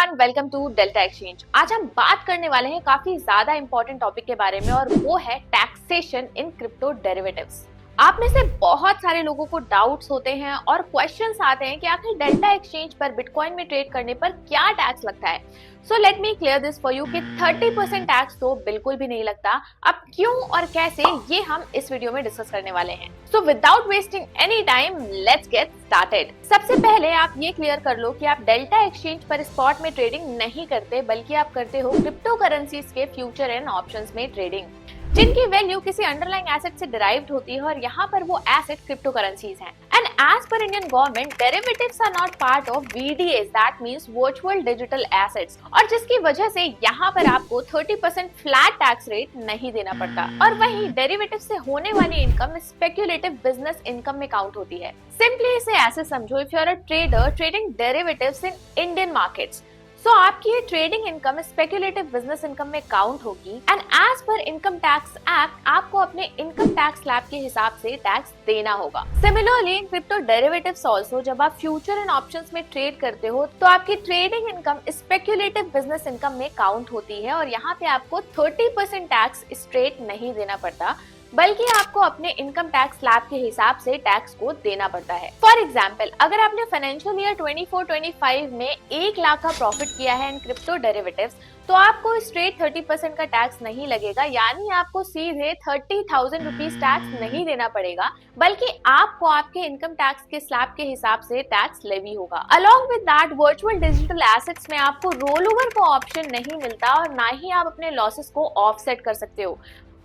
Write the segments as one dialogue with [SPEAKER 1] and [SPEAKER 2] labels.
[SPEAKER 1] Everyone, welcome to Delta Exchange. आज हम बात करने वाले हैं काफी ज्यादा इंपॉर्टेंट टॉपिक के बारे में और वो है टैक्सेशन इन क्रिप्टो डेरिवेटिव्स। आप में से बहुत सारे लोगों को डाउट्स होते हैं और क्वेश्चंस आते हैं कि आखिर डेल्टा एक्सचेंज पर बिटकॉइन में ट्रेड करने पर क्या टैक्स लगता है। So let me clear this for you कि 30% टैक्स तो बिल्कुल भी नहीं लगता। अब क्यों और कैसे, ये हम इस वीडियो में डिस्कस करने वाले हैं। So without wasting any time, let's get started. सबसे पहले आप ये क्लियर कर लो कि आप डेल्टा एक्सचेंज पर स्पॉट में ट्रेडिंग नहीं करते, बल्कि आप करते हो क्रिप्टो करेंसीज के फ्यूचर एंड ऑप्शंस में ट्रेडिंग, जिनकी वैल्यू किसी अंडरलाइंग एसेट से डिराइव्ड होती है और यहाँ पर वो एसेट क्रिप्टो करेंसीज हैं। And as per Indian government, derivatives are not part of VDS, that means virtual digital assets, और जिसकी वजह से यहाँ पर आपको 30% फ्लैट टैक्स रेट नहीं देना पड़ता। और वहीं डेरिवेटिव से होने वाली इनकम स्पेक्युलेटिव बिजनेस इनकम में काउंट होती है। सिंपली इसे ऐसे समझो, if you are a trader trading derivatives in Indian markets, so आपकी ये trading income speculative business income में काउंट होगी। And as per income tax act, आपको अपने इनकम टैक्स स्लैब के हिसाब से टैक्स देना होगा। Similarly in crypto derivatives also, जब आप फ्यूचर एंड ऑप्शंस में ट्रेड करते हो तो आपकी trading income speculative business income में काउंट होती है और यहाँ पे आपको 30% टैक्स स्ट्रेट नहीं देना पड़ता, बल्कि आपको अपने इनकम टैक्स स्लैब के हिसाब से टैक्स को देना पड़ता है। फॉर एग्जाम्पल, अगर आपने फाइनेंशियल ईयर 24-25 में 1 लाख का प्रॉफिट किया है इन क्रिप्टो डेरिवेटिव्स, तो आपको स्ट्रेट 30% का टैक्स नहीं लगेगा, यानी आपको सीधे 30,000 रुपीज टैक्स नहीं देना पड़ेगा, बल्कि आपको आपके इनकम टैक्स के स्लैब के हिसाब से टैक्स लेवी होगा। Along with that, virtual digital assets में आपको रोल ओवर का ऑप्शन नहीं मिलता और ना ही आप अपने लॉसेस को ऑफसेट कर सकते हो।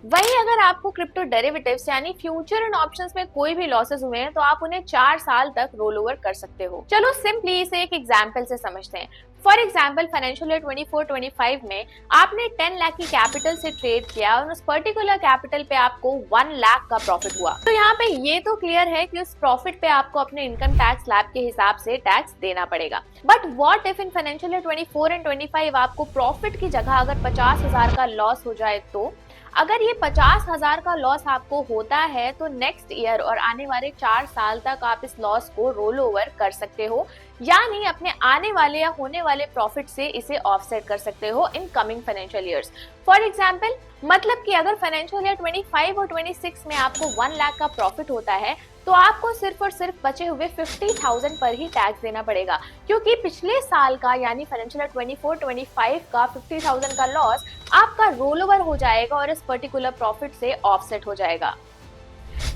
[SPEAKER 1] वहीं अगर आपको क्रिप्टो डेरिवेटिव्स यानी फ्यूचर एंड ऑप्शंस में कोई भी लॉसेस हुए हैं तो आप उन्हें 4 साल तक रोल ओवर कर सकते हो। चलो सिंपली इसे एक एग्जांपल से समझते हैं। फॉर एग्जाम्पल, फाइनेंशियल ईयर 24-25 में आपने 10 लाख की कैपिटल से ट्रेड किया और उस पर्टिकुलर कैपिटल पे आपको 1 लाख का प्रॉफिट हुआ। तो यहाँ पे ये तो क्लियर है कि उस प्रॉफिट पे आपको अपने इनकम टैक्स स्लैब के हिसाब से टैक्स देना पड़ेगा। But what if in financial year 24 and 25 आपको प्रॉफिट की जगह अगर 50,000 का लॉस हो जाए? तो अगर ये 50,000 का लॉस आपको होता है तो नेक्स्ट ईयर और आने वाले 4 साल तक आप इस लॉस को रोल ओवर कर सकते हो, यानी अपने आने वाले या होने वाले प्रॉफिट से इसे ऑफसेट कर सकते हो in coming financial years. For example, मतलब कि अगर फाइनेंशियल ईयर 25 और 26 में आपको 1 लाख का प्रॉफिट होता है तो आपको सिर्फ और सिर्फ बचे हुए 50,000 पर ही टैक्स देना पड़ेगा, क्योंकि पिछले साल का यानी फाइनेंशियल ईयर 24-25 का 50,000 का लॉस आपका रोल ओवर हो जाएगा और इस पर्टिकुलर प्रॉफिट से ऑफसेट हो जाएगा।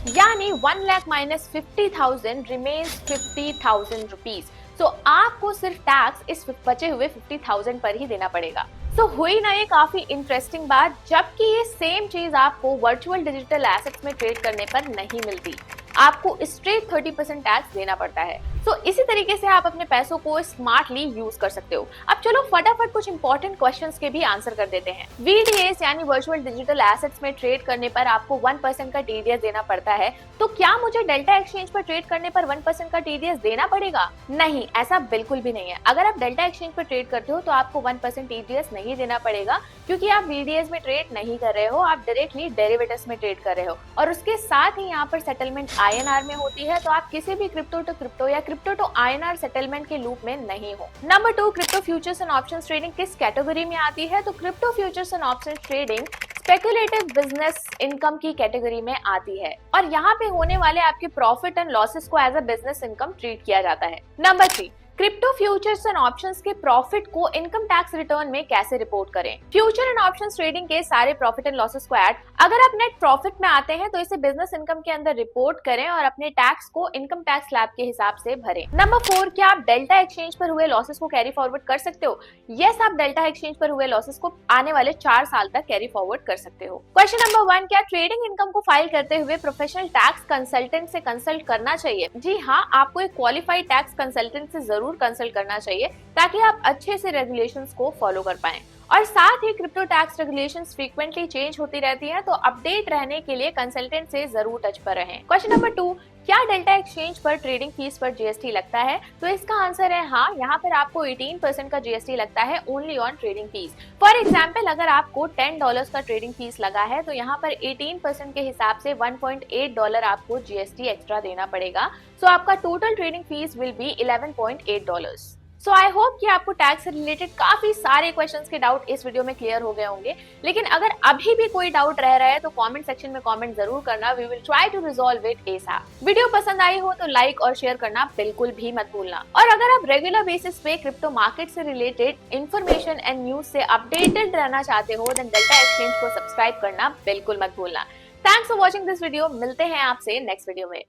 [SPEAKER 1] यानी 1 लाख माइनस 50,000 रिमेन्स 50,000 रुपीज। तो आपको सिर्फ टैक्स इस बचे हुए 50,000 पर ही देना पड़ेगा। तो हुई ना ये काफी इंटरेस्टिंग बात, जबकि ये सेम चीज आपको वर्चुअल डिजिटल एसेट्स में ट्रेड करने पर नहीं मिलती, आपको स्ट्रेट 30% टैक्स देना पड़ता है। तो इसी तरीके से आप अपने पैसों को स्मार्टली यूज कर सकते हो। अब चलो फटाफट कुछ इंपॉर्टेंट क्वेश्चंस के भी आंसर कर देते हैं। वीडीएस यानी वर्चुअल डिजिटल एसेट्स में ट्रेड करने पर आपको 1% का टीडीएस देना पड़ता है, तो क्या मुझे डेल्टा एक्सचेंज पर ट्रेड करने पर 1% का टीडीएस देना पड़ेगा? नहीं, ऐसा बिल्कुल भी नहीं है। अगर आप डेल्टा एक्सचेंज पर ट्रेड करते हो तो आपको 1% टीडीएस नहीं देना पड़ेगा, क्योंकि आप वीडीएस में ट्रेड नहीं कर रहे हो, आप डायरेक्टली डेरिवेटिव्स में ट्रेड कर रहे हो। और उसके साथ ही यहाँ पर सेटलमेंट आईएनआर में होती है, तो आप किसी भी क्रिप्टो टू क्रिप्टो या क्रिप्टो टू आईएनआर सेटलमेंट के लूप में नहीं हो। Number 2, crypto futures and options trading किस कैटेगरी में आती है? तो crypto futures and options trading speculative business income की कैटेगरी में आती है और यहाँ पे होने वाले आपके प्रॉफिट एंड लॉसेस को as a business income treat किया जाता है। Number 3, crypto futures and options के प्रॉफिट को इनकम टैक्स रिटर्न में कैसे रिपोर्ट करें? फ्यूचर एंड ऑप्शंस ट्रेडिंग के सारे प्रॉफिट एंड लॉसेस को ऐड, अगर आप नेट प्रॉफिट में आते हैं तो इसे बिजनेस इनकम के अंदर रिपोर्ट करें और अपने टैक्स को इनकम टैक्स स्लैब के हिसाब से भरें। नंबर 4, क्या आप डेल्टा एक्सचेंज पर हुए लॉसेस को कैरी फॉरवर्ड कर सकते हो? यस, आप डेल्टा एक्सचेंज पर हुए लॉसेस को आने वाले 4 साल तक कैरी फॉरवर्ड कर सकते हो। क्वेश्चन नंबर 1, क्या ट्रेडिंग इनकम को फाइल करते हुए प्रोफेशनल टैक्स कंसल्टेंट से कंसल्ट करना चाहिए? जी हाँ, आपको एक क्वालिफाइड टैक्स कंसल्टेंट से जरूर कंसल्ट करना चाहिए ताकि आप अच्छे से रेगुलेशंस को फॉलो कर पाएं। और साथ ही crypto tax regulations frequently change होती रहती हैं, तो अपडेट रहने के लिए कंसल्टेंट से जरूर टच पर रहें। क्वेश्चन नंबर 2, क्या डेल्टा एक्सचेंज पर ट्रेडिंग फीस पर जीएसटी लगता है? तो इसका आंसर है हाँ, यहाँ पर आपको 18% का जीएसटी लगता है only on trading fees. For example, अगर आपको $10 का ट्रेडिंग फीस लगा है तो यहाँ पर 18% के हिसाब से $1.8 आपको जीएसटी एक्स्ट्रा देना पड़ेगा। सो आपका total trading fees will be $11.8। So I hope कि आपको टैक्स से रिलेटेड काफी सारे क्वेश्चंस के डाउट इस वीडियो में क्लियर हो गए होंगे। लेकिन अगर अभी भी कोई डाउट रह रहा है तो कमेंट सेक्शन में कमेंट जरूर करना। We will try to resolve it ASAP. Video पसंद आई हो तो लाइक और शेयर करना बिल्कुल भी मत भूलना। और अगर आप रेगुलर बेसिस पे क्रिप्टो मार्केट से रिलेटेड इंफॉर्मेशन एंड न्यूज से अपडेटेड रहना चाहते हो देन डेल्टा एक्सचेंज को सब्सक्राइब करना बिल्कुल मत भूलना। Thanks for watching this video. मिलते हैं आपसे नेक्स्ट वीडियो में।